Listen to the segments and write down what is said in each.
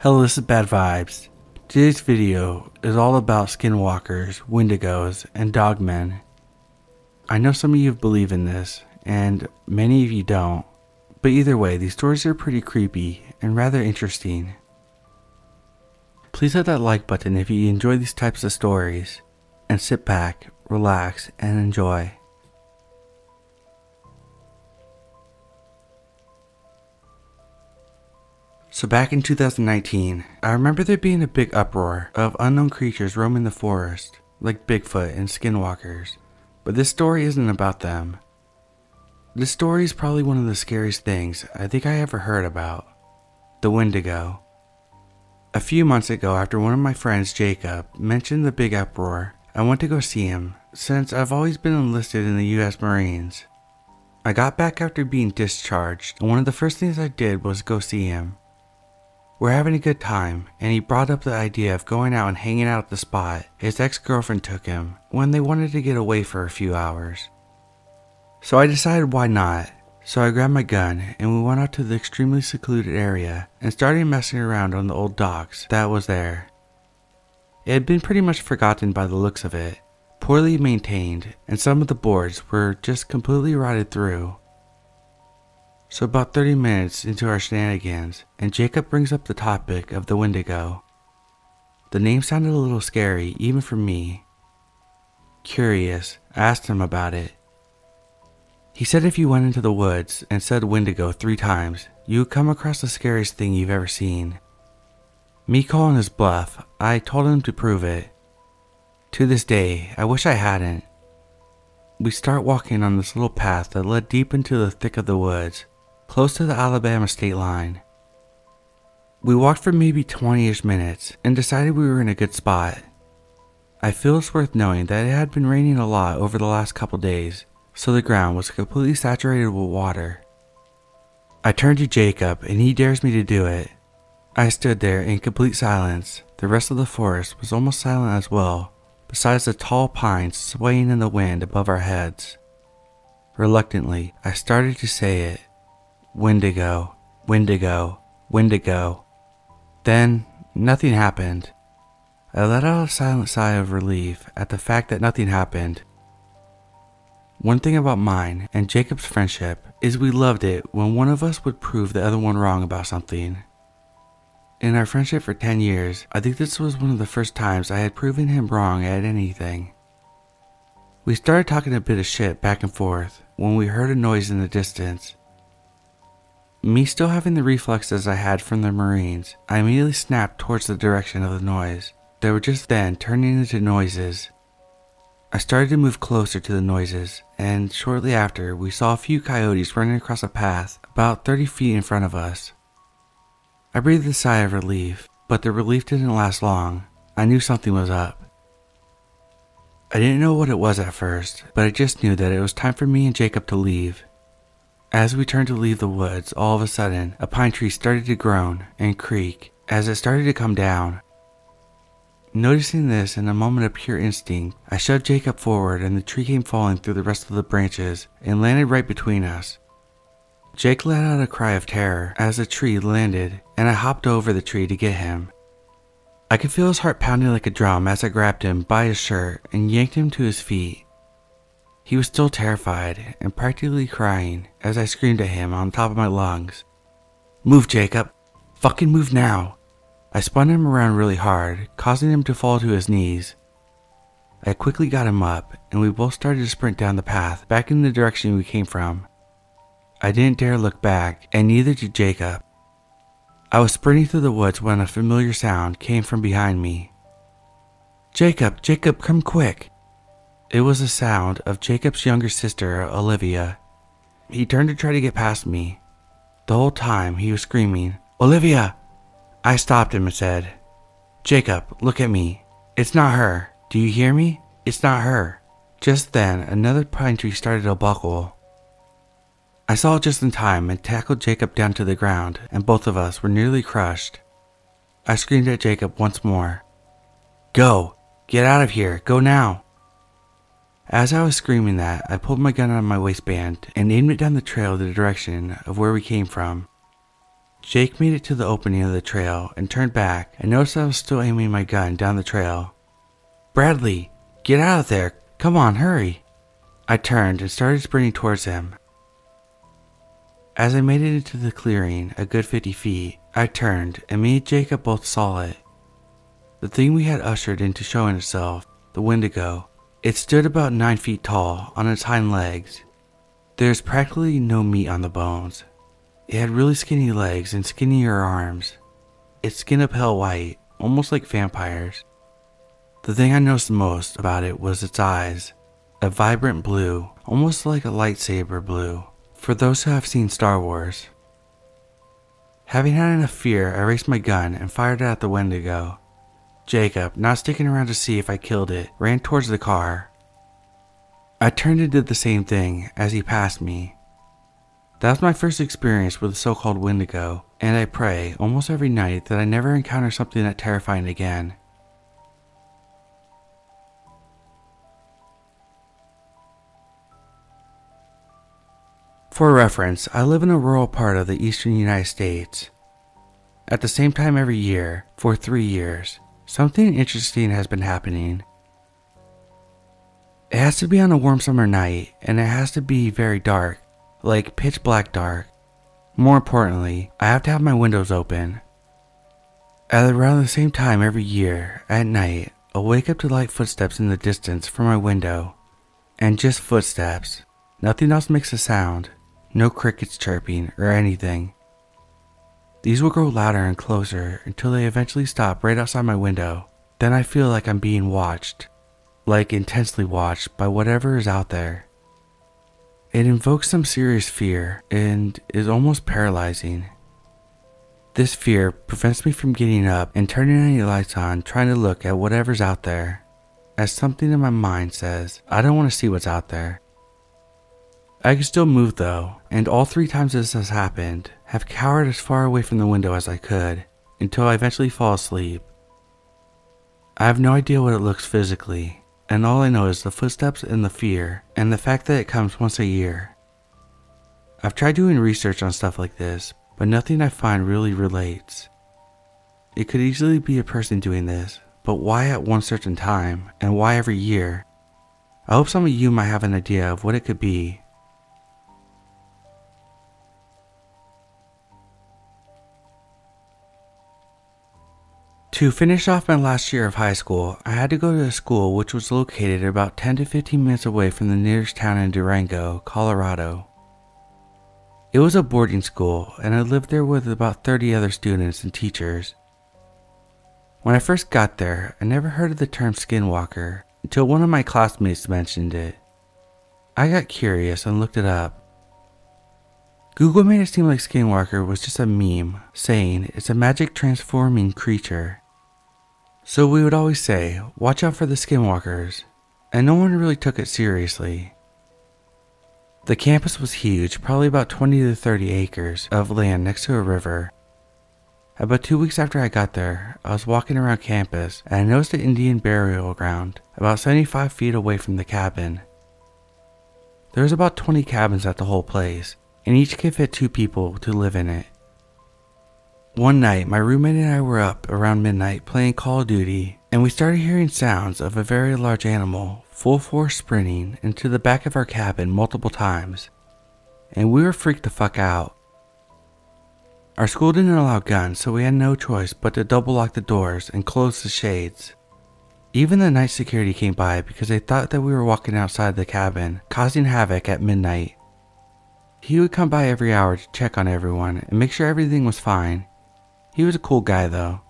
Hello, this is Bad Vibes. Today's video is all about skinwalkers, wendigos, and dogmen. I know some of you believe in this, and many of you don't, but either way, these stories are pretty creepy and rather interesting. Please hit that like button if you enjoy these types of stories, and sit back, relax, and enjoy. So back in 2019, I remember there being a big uproar of unknown creatures roaming the forest, like Bigfoot and skinwalkers, but this story isn't about them. This story is probably one of the scariest things I think I ever heard about, the Wendigo. A few months ago, after one of my friends, Jacob, mentioned the big uproar, I went to go see him, since I've always been enlisted in the US Marines. I got back after being discharged, and one of the first things I did was go see him. We're having a good time, and he brought up the idea of going out and hanging out at the spot his ex-girlfriend took him when they wanted to get away for a few hours. So I decided why not, so I grabbed my gun and we went out to the extremely secluded area and started messing around on the old docks that was there. It had been pretty much forgotten by the looks of it, poorly maintained, and some of the boards were just completely rotted through. So about 30 minutes into our shenanigans, and Jacob brings up the topic of the Wendigo. The name sounded a little scary, even for me. Curious, I asked him about it. He said if you went into the woods and said Wendigo 3 times, you would come across the scariest thing you've ever seen. Me calling his bluff, I told him to prove it. To this day, I wish I hadn't. We start walking on this little path that led deep into the thick of the woods, close to the Alabama state line. We walked for maybe 20-ish minutes and decided we were in a good spot. I feel it's worth knowing that it had been raining a lot over the last couple days, so the ground was completely saturated with water. I turned to Jacob and he dares me to do it. I stood there in complete silence. The rest of the forest was almost silent as well, besides the tall pines swaying in the wind above our heads. Reluctantly, I started to say it. Wendigo, Wendigo, Wendigo. Then, nothing happened. I let out a silent sigh of relief at the fact that nothing happened. One thing about mine and Jacob's friendship is we loved it when one of us would prove the other one wrong about something. In our friendship for 10 years, I think this was one of the first times I had proven him wrong at anything. We started talking a bit of shit back and forth when we heard a noise in the distance. Me still having the reflexes I had from the Marines, I immediately snapped towards the direction of the noise. They were just then turning into noises. I started to move closer to the noises, and shortly after, we saw a few coyotes running across a path about 30 feet in front of us. I breathed a sigh of relief, but the relief didn't last long. I knew something was up. I didn't know what it was at first, but I just knew that it was time for me and Jacob to leave. As we turned to leave the woods, all of a sudden, a pine tree started to groan and creak as it started to come down. Noticing this in a moment of pure instinct, I shoved Jacob forward and the tree came falling through the rest of the branches and landed right between us. Jake let out a cry of terror as the tree landed, and I hopped over the tree to get him. I could feel his heart pounding like a drum as I grabbed him by his shirt and yanked him to his feet. He was still terrified and practically crying as I screamed at him on top of my lungs. "Move, Jacob! Fucking move now!" I spun him around really hard, causing him to fall to his knees. I quickly got him up, and we both started to sprint down the path back in the direction we came from. I didn't dare look back, and neither did Jacob. I was sprinting through the woods when a familiar sound came from behind me. "Jacob, Jacob, come quick!" It was the sound of Jacob's younger sister, Olivia. He turned to try to get past me. The whole time he was screaming, "Olivia!" I stopped him and said, "Jacob, look at me. It's not her. Do you hear me? It's not her." Just then, another pine tree started to buckle. I saw it just in time and tackled Jacob down to the ground, and both of us were nearly crushed. I screamed at Jacob once more. "Go! Get out of here! Go now!" As I was screaming that, I pulled my gun out of my waistband and aimed it down the trail in the direction of where we came from. Jake made it to the opening of the trail and turned back and noticed I was still aiming my gun down the trail. "Bradley, get out of there! Come on, hurry!" I turned and started sprinting towards him. As I made it into the clearing, a good 50 feet, I turned and me and Jacob both saw it. The thing we had ushered into showing itself, the Wendigo. It stood about 9 feet tall on its hind legs. There's practically no meat on the bones. It had really skinny legs and skinnier arms. Its skin a pale white, almost like vampires. The thing I noticed most about it was its eyes, a vibrant blue, almost like a lightsaber blue, for those who have seen Star Wars. Having had enough fear, I raised my gun and fired it at the Wendigo. Jacob, not sticking around to see if I killed it, ran towards the car. I turned and did the same thing as he passed me. That was my first experience with the so-called Wendigo, and I pray almost every night that I never encounter something that terrifying again. For reference, I live in a rural part of the eastern United States. At the same time every year, for 3 years, something interesting has been happening. It has to be on a warm summer night, and it has to be very dark, like pitch black dark. More importantly, I have to have my windows open. At around the same time every year, at night, I'll wake up to light footsteps in the distance from my window. And just footsteps. Nothing else makes a sound. No crickets chirping or anything. These will grow louder and closer until they eventually stop right outside my window. Then I feel like I'm being watched. Like intensely watched by whatever is out there. It invokes some serious fear and is almost paralyzing. This fear prevents me from getting up and turning any lights on trying to look at whatever's out there. As something in my mind says, I don't want to see what's out there. I can still move though, and all 3 times this has happened, have cowered as far away from the window as I could, until I eventually fall asleep. I have no idea what it looks physically, and all I know is the footsteps and the fear, and the fact that it comes once a year. I've tried doing research on stuff like this, but nothing I find really relates. It could easily be a person doing this, but why at one certain time, and why every year? I hope some of you might have an idea of what it could be. To finish off my last year of high school, I had to go to a school which was located about 10 to 15 minutes away from the nearest town in Durango, Colorado. It was a boarding school, and I lived there with about 30 other students and teachers. When I first got there, I never heard of the term skinwalker until one of my classmates mentioned it. I got curious and looked it up. Google made it seem like skinwalker was just a meme, saying it's a magic transforming creature. So we would always say, watch out for the skinwalkers, and no one really took it seriously. The campus was huge, probably about 20 to 30 acres of land next to a river. About 2 weeks after I got there, I was walking around campus and I noticed an Indian burial ground about 75 feet away from the cabin. There was about 20 cabins at the whole place, and each could fit 2 people to live in it. One night, my roommate and I were up around midnight playing Call of Duty, and we started hearing sounds of a very large animal full force sprinting into the back of our cabin multiple times, and we were freaked the fuck out. Our school didn't allow guns, so we had no choice but to double lock the doors and close the shades. Even the night security came by because they thought that we were walking outside the cabin, causing havoc at midnight. He would come by every hour to check on everyone and make sure everything was fine. He was a cool guy though.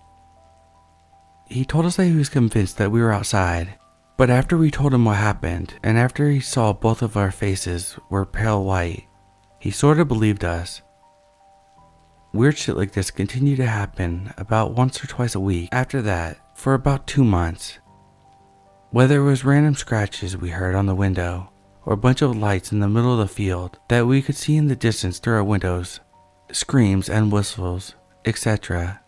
He told us that he was convinced that we were outside, but after we told him what happened, and after he saw both of our faces were pale white, he sort of believed us. Weird shit like this continued to happen about once or twice a week after that for about 2 months. Whether it was random scratches we heard on the window, or a bunch of lights in the middle of the field that we could see in the distance through our windows, screams and whistles, etc.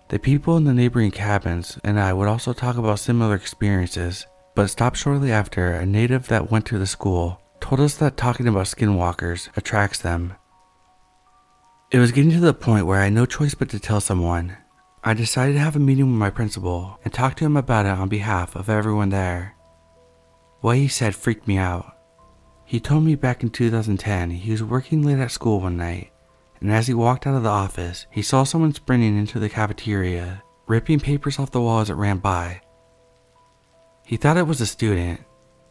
The people in the neighboring cabins and I would also talk about similar experiences, but stopped shortly after a native that went to the school told us that talking about skinwalkers attracts them. It was getting to the point where I had no choice but to tell someone. I decided to have a meeting with my principal and talk to him about it on behalf of everyone there. What he said freaked me out. He told me back in 2010 he was working late at school one night, and as he walked out of the office, he saw someone sprinting into the cafeteria, ripping papers off the wall as it ran by. He thought it was a student.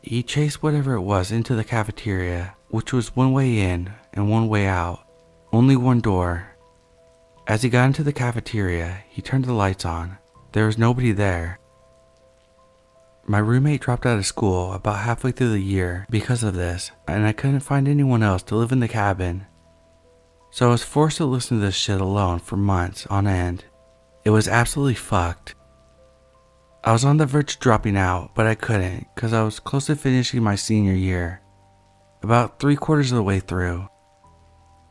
He chased whatever it was into the cafeteria, which was one way in and one way out, only one door. As he got into the cafeteria, he turned the lights on. There was nobody there. My roommate dropped out of school about halfway through the year because of this, and I couldn't find anyone else to live in the cabin. So I was forced to listen to this shit alone for months on end. It was absolutely fucked. I was on the verge of dropping out, but I couldn't because I was close to finishing my senior year. About 3/4 of the way through.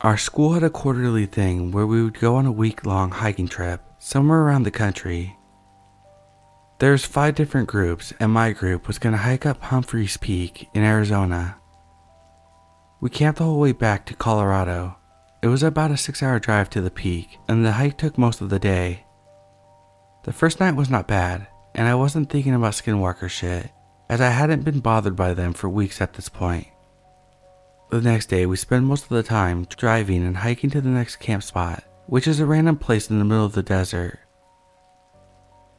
Our school had a quarterly thing where we would go on a week-long hiking trip somewhere around the country. There's 5 different groups, and my group was going to hike up Humphreys Peak in Arizona. We camped the whole way back to Colorado. It was about a 6-hour drive to the peak, and the hike took most of the day. The first night was not bad, and I wasn't thinking about skinwalker shit, as I hadn't been bothered by them for weeks at this point. The next day, we spent most of the time driving and hiking to the next camp spot, which is a random place in the middle of the desert.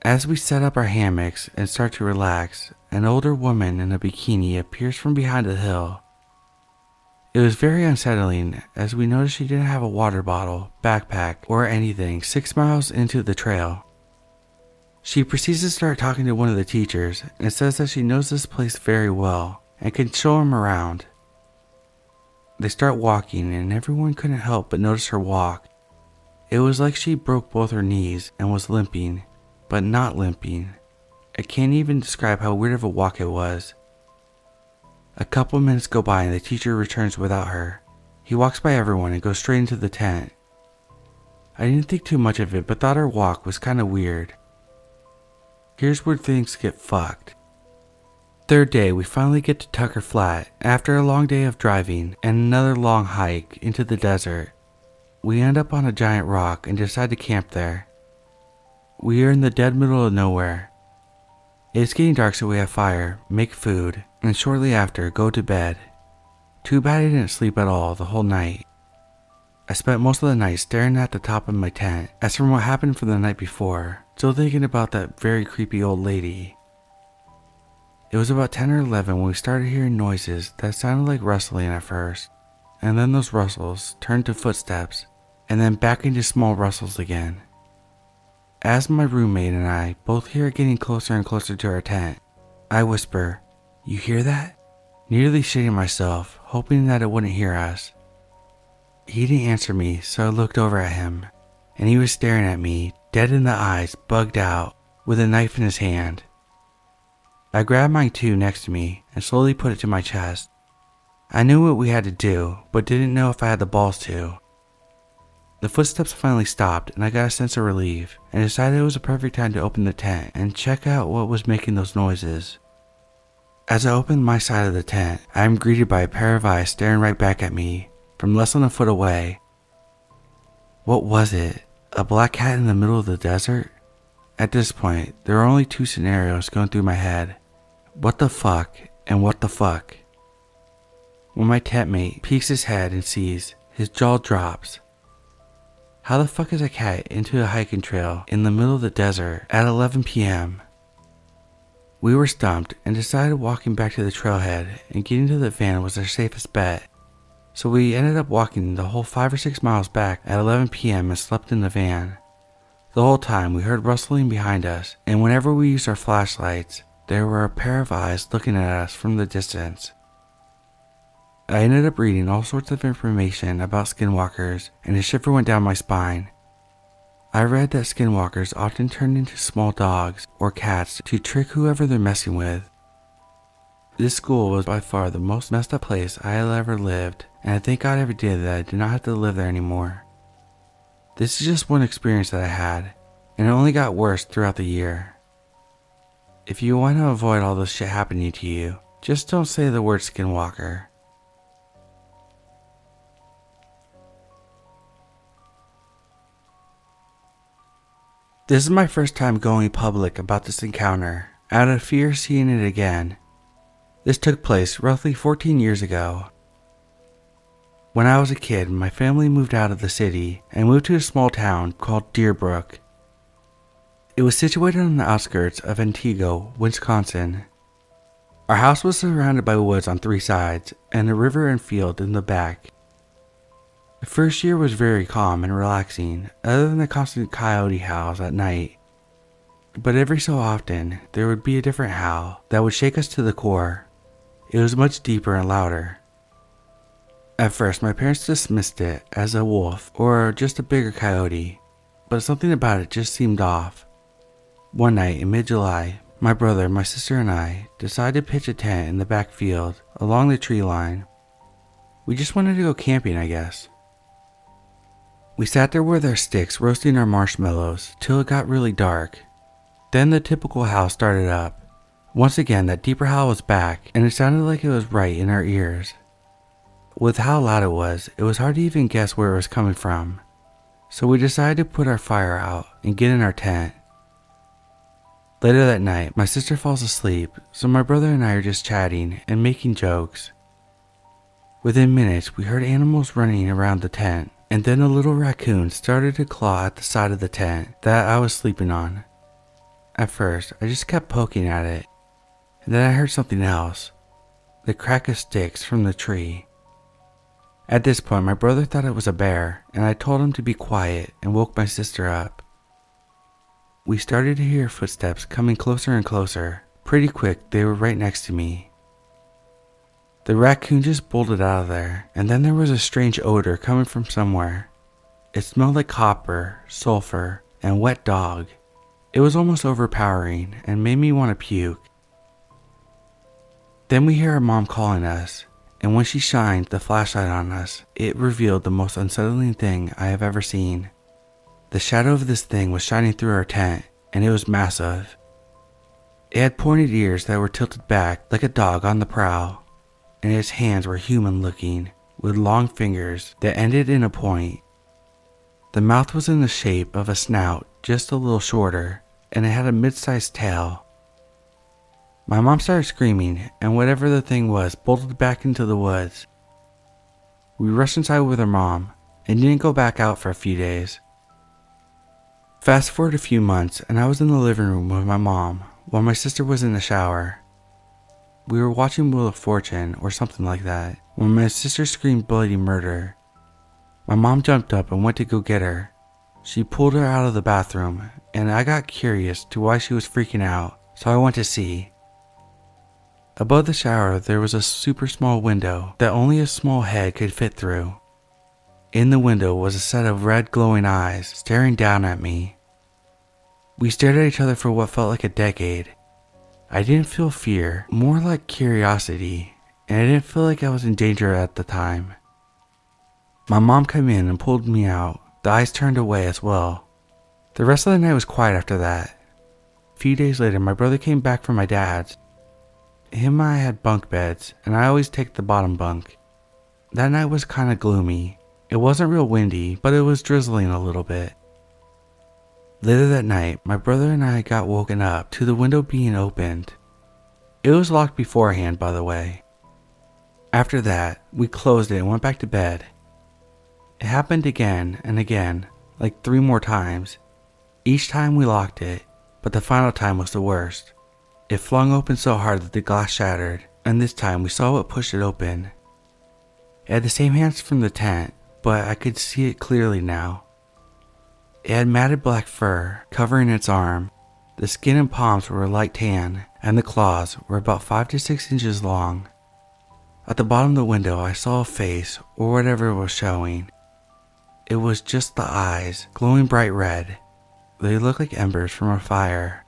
As we set up our hammocks and start to relax, an older woman in a bikini appears from behind a hill. It was very unsettling as we noticed she didn't have a water bottle, backpack, or anything 6 miles into the trail. She proceeds to start talking to one of the teachers and says that she knows this place very well and can show him around. They start walking and everyone couldn't help but notice her walk. It was like she broke both her knees and was limping. But not limping. I can't even describe how weird of a walk it was. A couple minutes go by and the teacher returns without her. He walks by everyone and goes straight into the tent. I didn't think too much of it but thought her walk was kinda weird. Here's where things get fucked. Third day, we finally get to Tucker Flat after a long day of driving and another long hike into the desert. We end up on a giant rock and decide to camp there. We are in the dead middle of nowhere. It's getting dark, so we have fire, make food, and shortly after go to bed. Too bad I didn't sleep at all the whole night. I spent most of the night staring at the top of my tent as from what happened from the night before, still thinking about that very creepy old lady. It was about 10 or 11 when we started hearing noises that sounded like rustling at first, and then those rustles turned to footsteps, and then back into small rustles again. As my roommate and I both hear it getting closer and closer to our tent, I whisper, "You hear that?" Nearly shitting myself, hoping that it wouldn't hear us. He didn't answer me, so I looked over at him, and he was staring at me, dead in the eyes, bugged out, with a knife in his hand. I grabbed mine too next to me and slowly put it to my chest. I knew what we had to do, but didn't know if I had the balls to. The footsteps finally stopped and I got a sense of relief and decided it was a perfect time to open the tent and check out what was making those noises. As I opened my side of the tent, I am greeted by a pair of eyes staring right back at me from less than a foot away. What was it? A black cat in the middle of the desert? At this point, there are only 2 scenarios going through my head. What the fuck and what the fuck? When my tent mate peeks his head and sees, his jaw drops. How the fuck is a cat into a hiking trail in the middle of the desert at 11 p.m.? We were stumped and decided walking back to the trailhead and getting to the van was our safest bet. So we ended up walking the whole 5 or 6 miles back at 11 p.m. and slept in the van. The whole time we heard rustling behind us, and whenever we used our flashlights, there were a pair of eyes looking at us from the distance. I ended up reading all sorts of information about skinwalkers, and a shiver went down my spine. I read that skinwalkers often turn into small dogs or cats to trick whoever they're messing with. This school was by far the most messed up place I had ever lived, and I thank God every day that I did not have to live there anymore. This is just one experience that I had, and it only got worse throughout the year. If you want to avoid all this shit happening to you, just don't say the word skinwalker. This is my first time going public about this encounter, out of fear of seeing it again. This took place roughly 14 years ago. When I was a kid, my family moved out of the city and moved to a small town called Deerbrook. It was situated on the outskirts of Antigo, Wisconsin. Our house was surrounded by woods on 3 sides and a river and field in the back. The first year was very calm and relaxing, other than the constant coyote howls at night. But every so often, there would be a different howl that would shake us to the core. It was much deeper and louder. At first, my parents dismissed it as a wolf or just a bigger coyote, but something about it just seemed off. One night in mid-July, my brother, my sister, and I decided to pitch a tent in the back field along the tree line. We just wanted to go camping, I guess. We sat there with our sticks roasting our marshmallows till it got really dark. Then the typical howl started up. Once again, that deeper howl was back, and it sounded like it was right in our ears. With how loud it was hard to even guess where it was coming from. So we decided to put our fire out and get in our tent. Later that night, my sister falls asleep, so my brother and I are just chatting and making jokes. Within minutes, we heard animals running around the tent, and then a little raccoon started to claw at the side of the tent that I was sleeping on. At first, I just kept poking at it, and then I heard something else, the crack of sticks from the tree. At this point, my brother thought it was a bear, and I told him to be quiet and woke my sister up. We started to hear footsteps coming closer and closer. Pretty quick, they were right next to me. The raccoon just bolted out of there, and then there was a strange odor coming from somewhere. It smelled like copper, sulfur, and wet dog. It was almost overpowering and made me want to puke. Then we hear our mom calling us, and when she shined the flashlight on us, it revealed the most unsettling thing I have ever seen. The shadow of this thing was shining through our tent, and it was massive. It had pointed ears that were tilted back like a dog on the prowl, and its hands were human-looking, with long fingers that ended in a point. The mouth was in the shape of a snout, just a little shorter, and it had a mid-sized tail. My mom started screaming, and whatever the thing was bolted back into the woods. We rushed inside with our mom, and didn't go back out for a few days. Fast forward a few months, and I was in the living room with my mom, while my sister was in the shower. We were watching Wheel of Fortune or something like that when my sister screamed bloody murder. My mom jumped up and went to go get her. She pulled her out of the bathroom, and I got curious to why she was freaking out, so I went to see. Above the shower there was a super small window that only a small head could fit through. In the window was a set of red glowing eyes staring down at me. We stared at each other for what felt like a decade. I didn't feel fear, more like curiosity, and I didn't feel like I was in danger at the time. My mom came in and pulled me out. The eyes turned away as well. The rest of the night was quiet after that. A few days later, my brother came back from my dad's. Him and I had bunk beds, and I always take the bottom bunk. That night was kinda gloomy. It wasn't real windy, but it was drizzling a little bit. Later that night, my brother and I got woken up to the window being opened. It was locked beforehand, by the way. After that, we closed it and went back to bed. It happened again and again, like 3 more times. Each time we locked it, but the final time was the worst. It flung open so hard that the glass shattered, and this time we saw what pushed it open. It had the same hands from the tent, but I could see it clearly now. It had matted black fur covering its arm. The skin and palms were a light tan, and the claws were about 5 to 6 inches long. At the bottom of the window I saw a face, or whatever it was showing. It was just the eyes, glowing bright red. They looked like embers from a fire.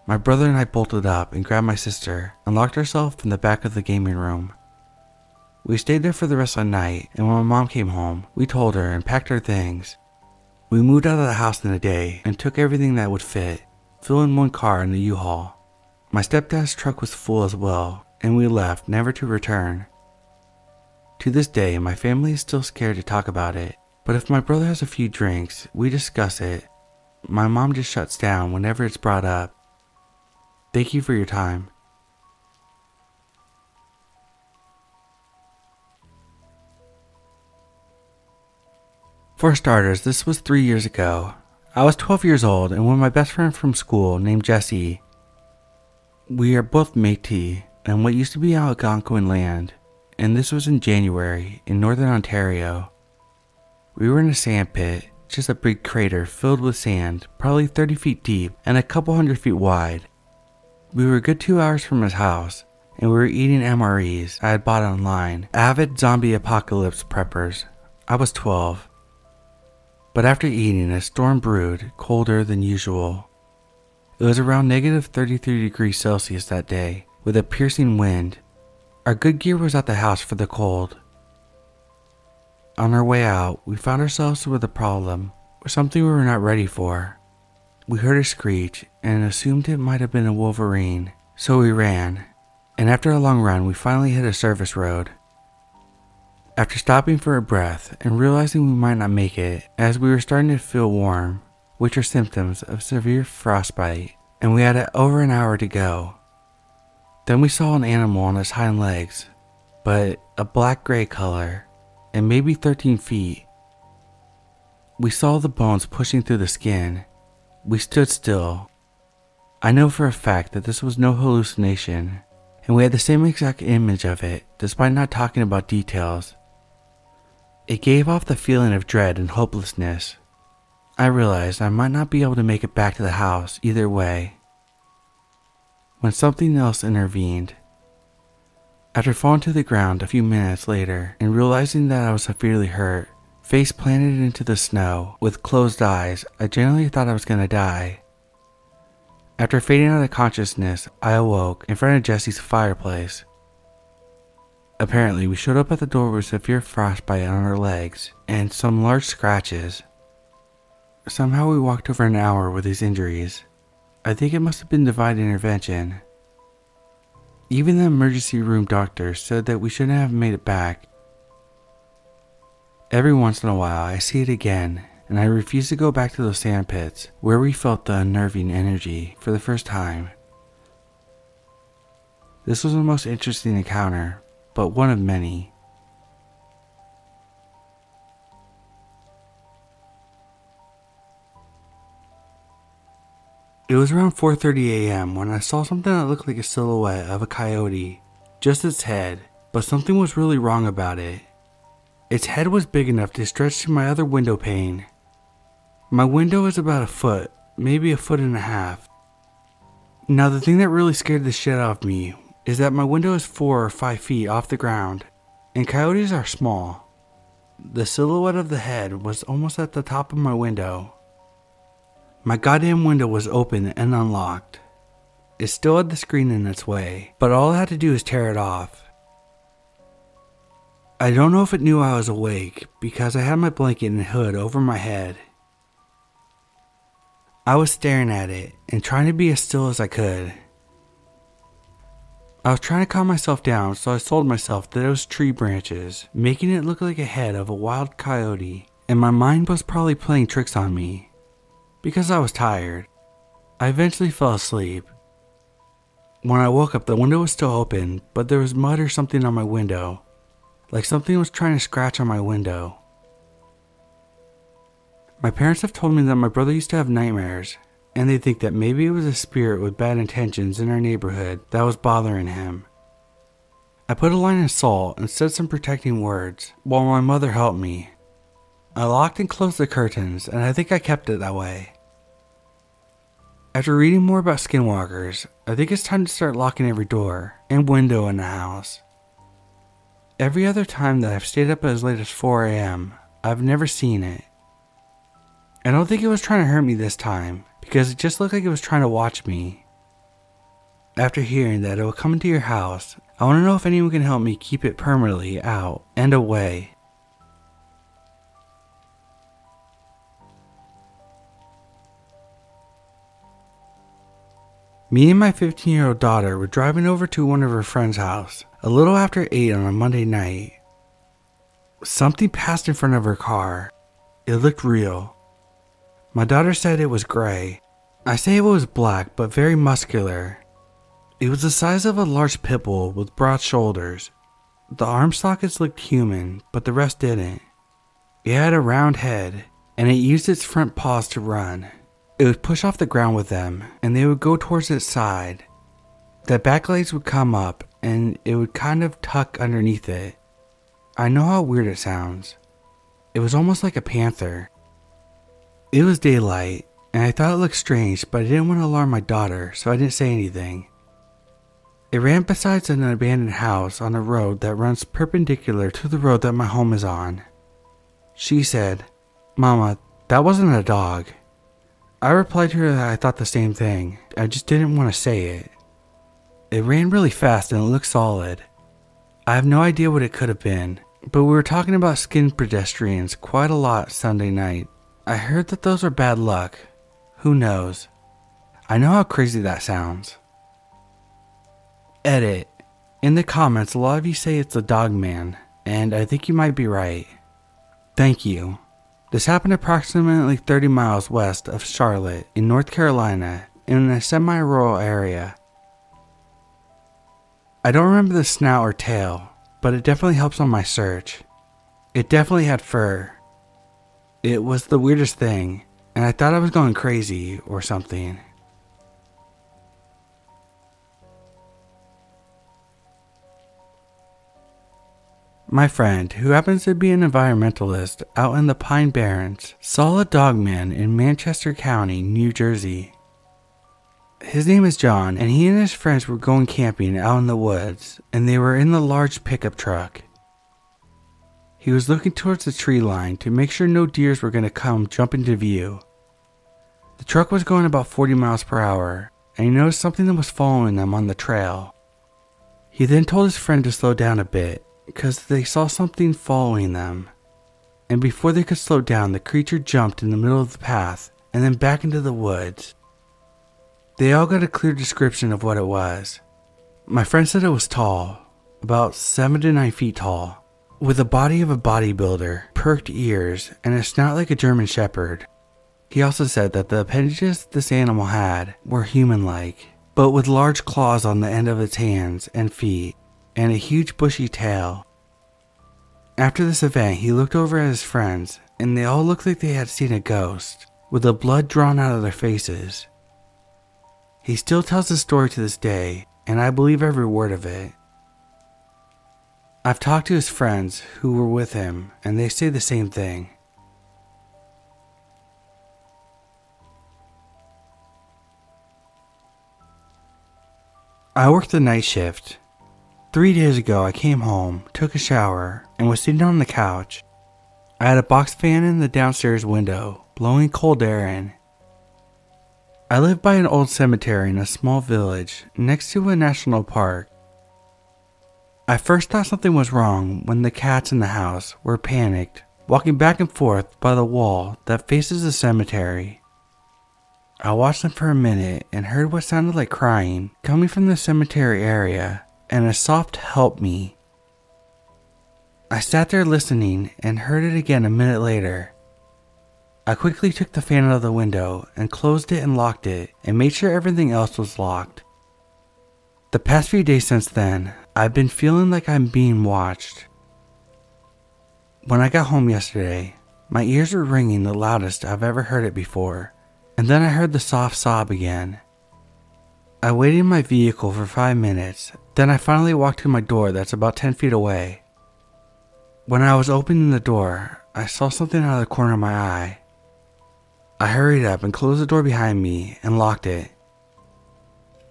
My brother and I bolted up and grabbed my sister and locked ourselves in the back of the gaming room. We stayed there for the rest of the night, and when my mom came home, we told her and packed our things. We moved out of the house in a day and took everything that would fit, filling 1 car in the U-Haul. My stepdad's truck was full as well, and we left, never to return. To this day, my family is still scared to talk about it, but if my brother has a few drinks, we discuss it. My mom just shuts down whenever it's brought up. Thank you for your time. For starters, this was 3 years ago. I was 12 years old and with my best friend from school named Jesse. We are both Métis in what used to be Algonquin land, and this was in January in northern Ontario. We were in a sand pit, just a big crater filled with sand, probably 30 feet deep and a couple hundred feet wide. We were a good 2 hours from his house, and we were eating MREs I had bought online, avid zombie apocalypse preppers. I was 12. But after eating, a storm brewed, colder than usual. It was around negative 33 degrees Celsius that day, with a piercing wind. Our good gear was at the house for the cold. On our way out, we found ourselves with a problem, or something we were not ready for. We heard a screech and assumed it might have been a wolverine, so we ran, and after a long run, we finally hit a service road. After stopping for a breath and realizing we might not make it, as we were starting to feel warm, which are symptoms of severe frostbite, and we had over an hour to go. Then we saw an animal on its hind legs, but a black-gray color, and maybe 13 feet. We saw the bones pushing through the skin. We stood still. I know for a fact that this was no hallucination, and we had the same exact image of it, despite not talking about details. It gave off the feeling of dread and hopelessness. I realized I might not be able to make it back to the house either way, when something else intervened. After falling to the ground a few minutes later and realizing that I was severely hurt, face planted into the snow, with closed eyes, I genuinely thought I was going to die. After fading out of consciousness, I awoke in front of Jesse's fireplace. Apparently, we showed up at the door with severe frostbite on our legs and some large scratches. Somehow we walked over an hour with these injuries. I think it must have been divine intervention. Even the emergency room doctor said that we shouldn't have made it back. Every once in a while I see it again, and I refuse to go back to those sand pits where we felt the unnerving energy for the first time. This was the most interesting encounter, but one of many. It was around 4:30 a.m. when I saw something that looked like a silhouette of a coyote, just its head, but something was really wrong about it. Its head was big enough to stretch to my other window pane. My window is about a foot, maybe a foot and a half. Now the thing that really scared the shit out of me is that my window is 4 or 5 feet off the ground, and coyotes are small. The silhouette of the head was almost at the top of my window. My goddamn window was open and unlocked. It still had the screen in its way, but all I had to do was tear it off. I don't know if it knew I was awake because I had my blanket and hood over my head. I was staring at it and trying to be as still as I could. I was trying to calm myself down, so I told myself that it was tree branches, making it look like a head of a wild coyote, and my mind was probably playing tricks on me. Because I was tired, I eventually fell asleep. When I woke up, the window was still open, but there was mud or something on my window, like something was trying to scratch on my window. My parents have told me that my brother used to have nightmares, and they think that maybe it was a spirit with bad intentions in our neighborhood that was bothering him. I put a line of salt and said some protecting words while my mother helped me. I locked and closed the curtains, and I think I kept it that way. After reading more about skinwalkers, I think it's time to start locking every door and window in the house. Every other time that I've stayed up as late as 4 a.m., I've never seen it. I don't think it was trying to hurt me this time, because it just looked like it was trying to watch me. After hearing that it will come into your house, I want to know if anyone can help me keep it permanently out and away. Me and my 15-year-old daughter were driving over to one of her friend's house a little after 8 on a Monday night. Something passed in front of her car. It looked real. My daughter said it was gray. I say it was black, but very muscular. It was the size of a large pit bull with broad shoulders. The arm sockets looked human, but the rest didn't. It had a round head, and it used its front paws to run. It would push off the ground with them, and they would go towards its side. The back legs would come up, and it would kind of tuck underneath it. I know how weird it sounds. It was almost like a panther. It was daylight, and I thought it looked strange, but I didn't want to alarm my daughter, so I didn't say anything. It ran beside an abandoned house on a road that runs perpendicular to the road that my home is on. She said, "Mama, that wasn't a dog." I replied to her that I thought the same thing. I just didn't want to say it. It ran really fast and it looked solid. I have no idea what it could have been, but we were talking about skinned pedestrians quite a lot Sunday night. I heard that those are bad luck. Who knows? I know how crazy that sounds. Edit. In the comments, a lot of you say it's the dog man, and I think you might be right. Thank you. This happened approximately 30 miles west of Charlotte in North Carolina in a semi-rural area. I don't remember the snout or tail, but it definitely helps on my search. It definitely had fur. It was the weirdest thing, and I thought I was going crazy or something. My friend, who happens to be an environmentalist out in the Pine Barrens, saw a dogman in Manchester County, New Jersey. His name is John, and he and his friends were going camping out in the woods, and they were in the large pickup truck. He was looking towards the tree line to make sure no deers were going to come jump into view. The truck was going about 40 miles per hour, and he noticed something that was following them on the trail. He then told his friend to slow down a bit, because they saw something following them. And before they could slow down, the creature jumped in the middle of the path and then back into the woods. They all got a clear description of what it was. My friend said it was tall, about 7 to 9 feet tall, with the body of a bodybuilder, perked ears, and a snout like a German shepherd. He also said that the appendages this animal had were human-like, but with large claws on the end of its hands and feet, and a huge bushy tail. After this event, he looked over at his friends, and they all looked like they had seen a ghost, with the blood drawn out of their faces. He still tells the story to this day, and I believe every word of it. I've talked to his friends who were with him, and they say the same thing. I worked the night shift. 3 days ago, I came home, took a shower, and was sitting on the couch. I had a box fan in the downstairs window, blowing cold air in. I live by an old cemetery in a small village next to a national park. I first thought something was wrong when the cats in the house were panicked, walking back and forth by the wall that faces the cemetery. I watched them for a minute and heard what sounded like crying coming from the cemetery area, and a soft "help me." I sat there listening and heard it again a minute later. I quickly took the fan out of the window and closed it and locked it and made sure everything else was locked. The past few days since then, I've been feeling like I'm being watched. When I got home yesterday, my ears were ringing the loudest I've ever heard it before, and then I heard the soft sob again. I waited in my vehicle for 5 minutes, then I finally walked to my door that's about 10 feet away. When I was opening the door, I saw something out of the corner of my eye. I hurried up and closed the door behind me and locked it.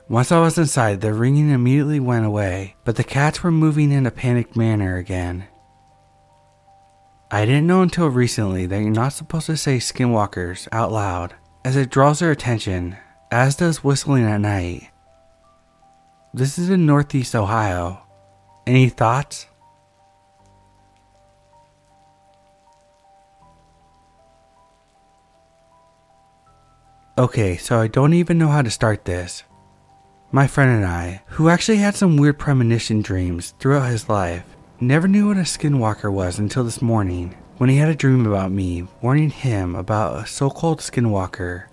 Once I was inside, the ringing immediately went away, but the cats were moving in a panicked manner again. I didn't know until recently that you're not supposed to say skinwalkers out loud, as it draws their attention, as does whistling at night. This is in Northeast Ohio. Any thoughts? Okay, so I don't even know how to start this. My friend and I, who actually had some weird premonition dreams throughout his life, never knew what a skinwalker was until this morning, when he had a dream about me, warning him about a so-called skinwalker.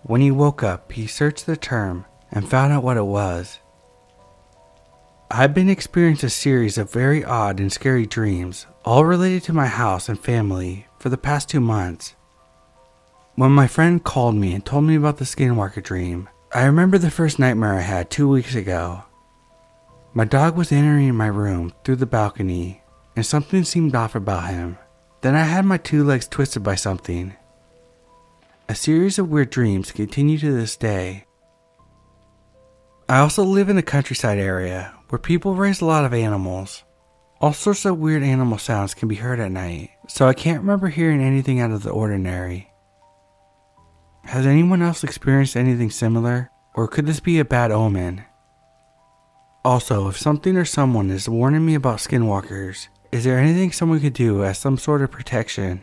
When he woke up, he searched the term and found out what it was. I've been experiencing a series of very odd and scary dreams, all related to my house and family, for the past 2 months. When my friend called me and told me about the skinwalker dream, I remember the first nightmare I had 2 weeks ago. My dog was entering my room through the balcony, and something seemed off about him. Then I had my 2 legs twisted by something. A series of weird dreams continue to this day. I also live in a countryside area where people raise a lot of animals. All sorts of weird animal sounds can be heard at night, so I can't remember hearing anything out of the ordinary. Has anyone else experienced anything similar, or could this be a bad omen? Also, if something or someone is warning me about skinwalkers, is there anything someone could do as some sort of protection?